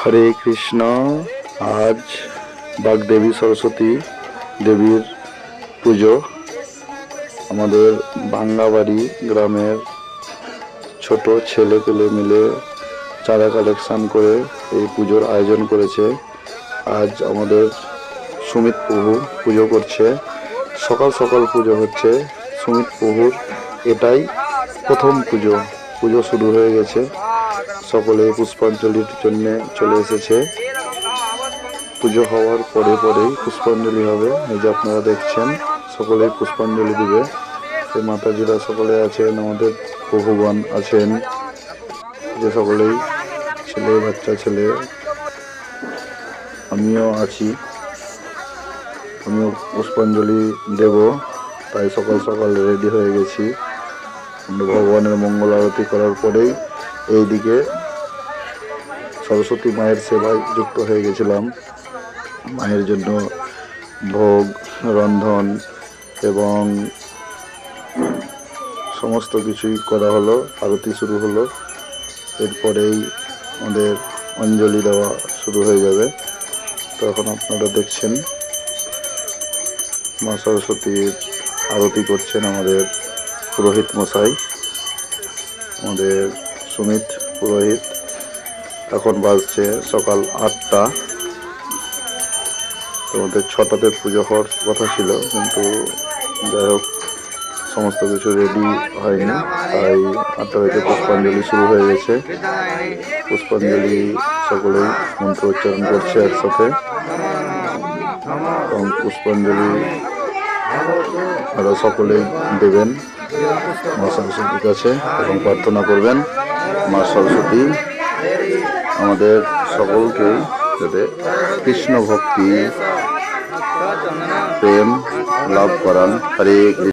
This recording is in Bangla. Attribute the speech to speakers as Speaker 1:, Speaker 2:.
Speaker 1: হরে কৃষ্ণ। আজ বাগদেবী সরস্বতী দেবীর পুজো। আমাদের ভাঙ্গাবাড়ি গ্রামের ছোট ছেলে পেলে মিলে চাঁদা কালেকশন করে এই পুজোর আয়োজন করেছে। আজ আমাদের সুমিত প্রভু পুজো করছে। সকাল সকাল পুজো হচ্ছে। সুমিত প্রভুর এটাই প্রথম পুজো। পুজো শুরু হয়ে গেছে। সকলে পুষ্পাঞ্জলির জন্য চলে এসেছে। পুজো হওয়ার পরে পরেই পুষ্পাঞ্জলি হবে। এই যে আপনারা দেখছেন, সকলেই পুষ্পাঞ্জলি দিবে। এই মাতাজিরা সকলে আছেন, আমাদের প্রভুগণ আছেন, যে সকলেই ছেলে বাচ্চা ছেলে, আমিও আছি। আমিও পুষ্পাঞ্জলি দেব, তাই সকাল সকাল রেডি হয়ে গেছি। ভগবানের মঙ্গল আরতি করার পরেই এইদিকে সরস্বতী মায়ের সেবায় যুক্ত হয়ে গেছিলাম। মায়ের জন্য ভোগ রন্ধন এবং সমস্ত কিছুই করা হলো। আরতি শুরু হলো। এরপরেই আমাদের অঞ্জলি দেওয়া শুরু হয়ে যাবে। তখন আপনারা দেখছেন মা সরস্বতীর আরতি করছেন আমাদের পুরোহিত মশাই, আমাদের সুমিত পুরোহিত। এখন বাজছে সকাল 8টা। আমাদের 6টাতে পুজো হওয়ার কথা ছিল, কিন্তু যাই হোক সমস্ত কিছু রেডি হয়নি, তাই 8টা থেকে পুষ্পাঞ্জলি শুরু হয়ে গেছে। পুষ্পাঞ্জলি সকলেই মন্ত্র উচ্চারণ করছে একসাথে, এবং পুষ্পাঞ্জলি আপনারা সকলেই দেবেন মা সরস্বতীর কাছে এবং প্রার্থনা করবেন মা সরস্বতী আমাদের সকলকেই যাতে কৃষ্ণ ভক্তি প্রেম লাভ করান। হরে